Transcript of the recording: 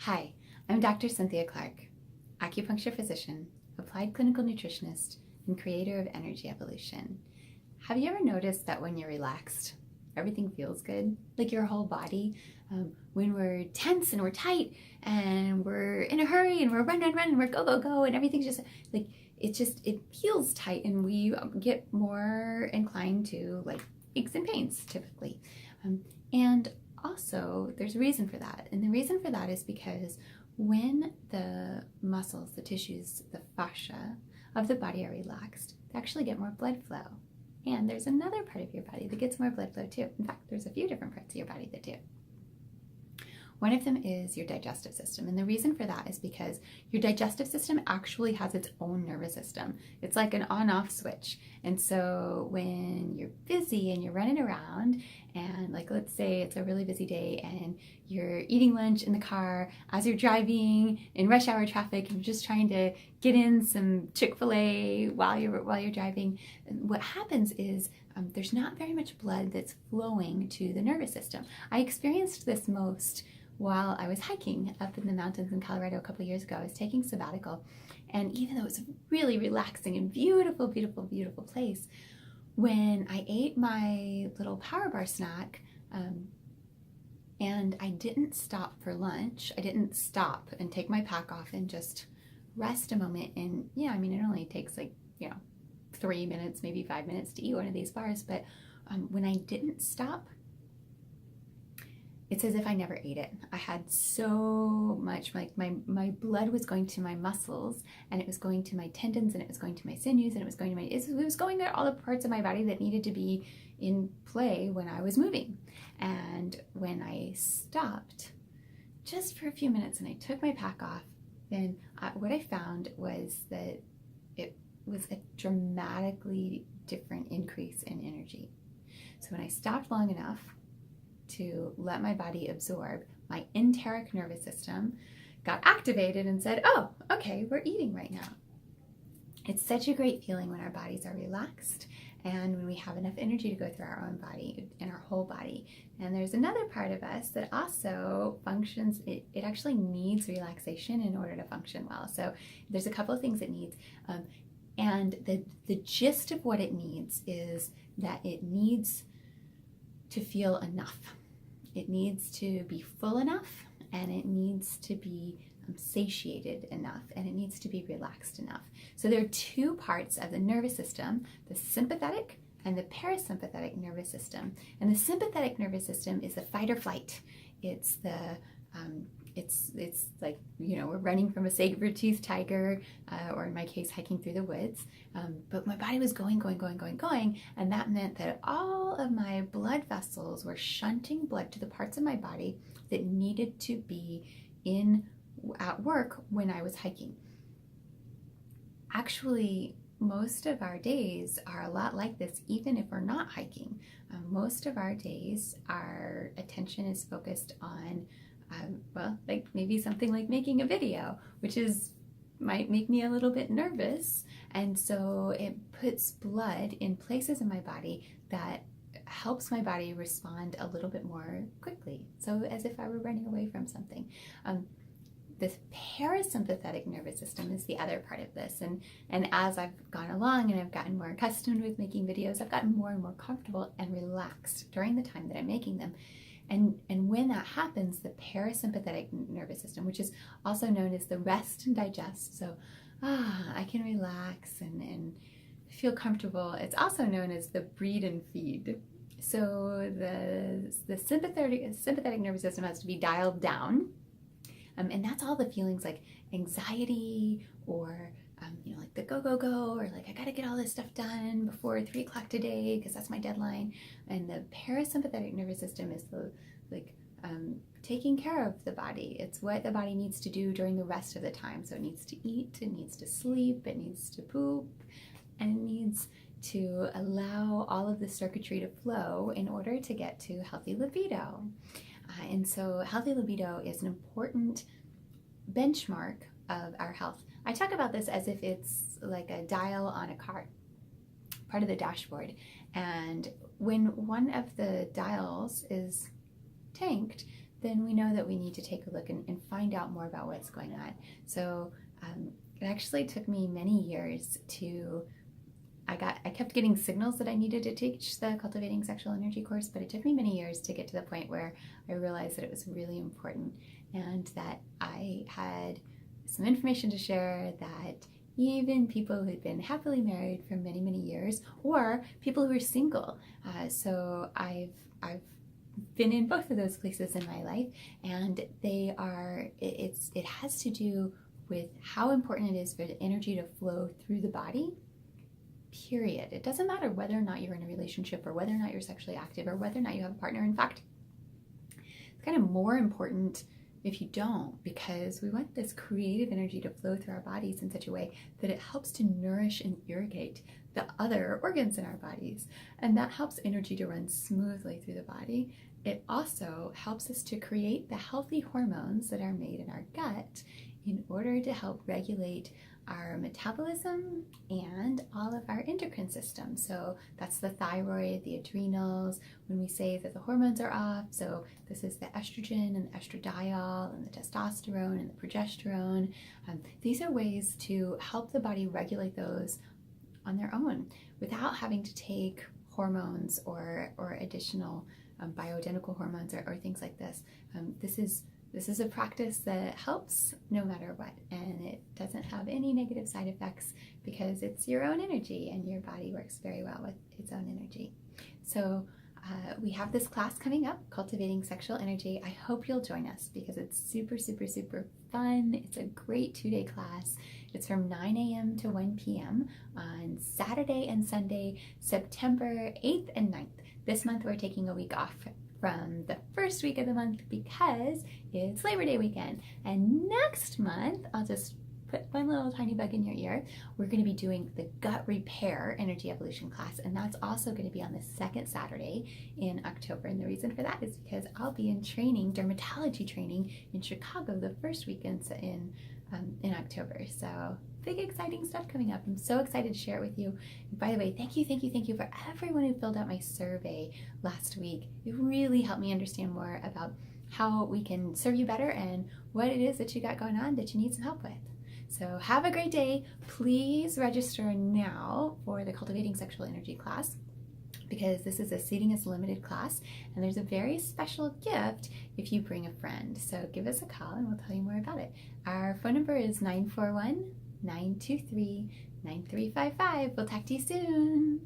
Hi, I'm Dr. Cynthia Clark, acupuncture physician, applied clinical nutritionist, and creator of Energy Evolution. Have you ever noticed that when you're relaxed, everything feels good? Like your whole body, when we're tense and we're tight and we're in a hurry and we're run, and we're go, and everything's just like, it feels tight and we get more inclined to like aches and pains typically. And also, there's a reason for that. And the reason for that is because when the muscles, the tissues, the fascia of the body are relaxed, they actually get more blood flow. And there's another part of your body that gets more blood flow too. In fact, there's a few different parts of your body that do. One of them is your digestive system. And the reason for that is because your digestive system actually has its own nervous system. It's like an on-off switch. And so when you're busy and you're running around and like, let's say it's a really busy day and you're eating lunch in the car as you're driving in rush hour traffic and you're just trying to get in some Chick-fil-A while you're driving, what happens is there's not very much blood that's flowing to the nervous system. I experienced this most while I was hiking up in the mountains in Colorado a couple of years ago. I was taking sabbatical, and even though it was a really relaxing and beautiful place, when I ate my little power bar snack, and I didn't stop for lunch, I didn't stop and take my pack off and just rest a moment. And yeah, I mean, it only takes like, 3 minutes, maybe 5 minutes to eat one of these bars, but when I didn't stop, it's as if I never ate it. I had so much, like my blood was going to my muscles, and it was going to my tendons, and it was going to my sinews, and it was going to all the parts of my body that needed to be in play when I was moving. And when I stopped just for a few minutes and I took my pack off, then what I found was that it was a dramatically different increase in energy. So when I stopped long enough to let my body absorb, my enteric nervous system got activated and said, oh, okay, we're eating right now. It's such a great feeling when our bodies are relaxed and when we have enough energy to go through our own body and our whole body. And there's another part of us that also functions, it actually needs relaxation in order to function well. So there's a couple of things it needs. And the gist of what it needs is that it needs to feel enough. It needs to be full enough, and it needs to be satiated enough, and it needs to be relaxed enough. So there are two parts of the nervous system, the sympathetic and the parasympathetic nervous system. And the sympathetic nervous system is the fight or flight. It's the it's like, we're running from a saber-toothed tiger, or in my case, hiking through the woods. But my body was going, and that meant that all of my blood vessels were shunting blood to the parts of my body that needed to be at work when I was hiking. Actually, most of our days are a lot like this, even if we're not hiking. Most of our days, our attention is focused on like maybe something like making a video, which might make me a little bit nervous. And so it puts blood in places in my body that helps my body respond a little bit more quickly. So as if I were running away from something. This parasympathetic nervous system is the other part of this. And as I've gone along and I've gotten more accustomed with making videos, I've gotten more and more comfortable and relaxed during the time that I'm making them. And when that happens, the parasympathetic nervous system, which is also known as the rest and digest, so I can relax and feel comfortable. It's also known as the breed and feed. So the sympathetic nervous system has to be dialed down, and that's all the feelings like anxiety or like the go, or like I gotta get all this stuff done before 3 o'clock today because that's my deadline. And the parasympathetic nervous system is taking care of the body. It's what the body needs to do during the rest of the time. So it needs to eat, it needs to sleep, it needs to poop, and it needs to allow all of the circuitry to flow in order to get to healthy libido. And so healthy libido is an important benchmark of our health. I talk about this as if it's like a dial on a car, part of the dashboard. And when one of the dials is tanked, then we know that we need to take a look and find out more about what's going on. So it actually took me many years to, I kept getting signals that I needed to teach the Cultivating Sexual Energy course, but it took me many years to get to the point where I realized that it was really important and that I had some information to share that even people who had been happily married for many, many years, or people who are single. So I've been in both of those places in my life, and it has to do with how important it is for the energy to flow through the body, period. It doesn't matter whether or not you're in a relationship or whether or not you're sexually active or whether or not you have a partner. In fact, it's kind of more important if you don't, because we want this creative energy to flow through our bodies in such a way that it helps to nourish and irrigate the other organs in our bodies. And that helps energy to run smoothly through the body. It also helps us to create the healthy hormones that are made in our gut in order to help regulate our metabolism and all of our endocrine system. So that's the thyroid, the adrenals, when we say that the hormones are off. So this is the estrogen and the estradiol and the testosterone and the progesterone. These are ways to help the body regulate those on their own without having to take hormones or additional bioidentical hormones or things like this. This is a practice that helps no matter what, and it doesn't have any negative side effects because it's your own energy and your body works very well with its own energy. So we have this class coming up, Cultivating Sexual Energy. I hope you'll join us because it's super, super, super fun. It's a great 2-day class. It's from 9 a.m. to 1 p.m. on Saturday and Sunday, September 8th and 9th. This month we're taking a week off from the first week of the month because it's Labor Day weekend. And next month, I'll just put one little tiny bug in your ear, we're going to be doing the gut repair energy evolution class, and that's also going to be on the second Saturday in October. And the reason for that is because I'll be in training, dermatology training in Chicago the first weekend in October. So big exciting stuff coming up. I'm so excited to share it with you. And by the way, thank you for everyone who filled out my survey last week. It really helped me understand more about how we can serve you better and what it is that you got going on that you need some help with. So have a great day. Please register now for the Cultivating Sexual Energy class because this is a Seating is Limited class, and there's a very special gift if you bring a friend. So give us a call and we'll tell you more about it. Our phone number is 941-923-9355. We'll talk to you soon.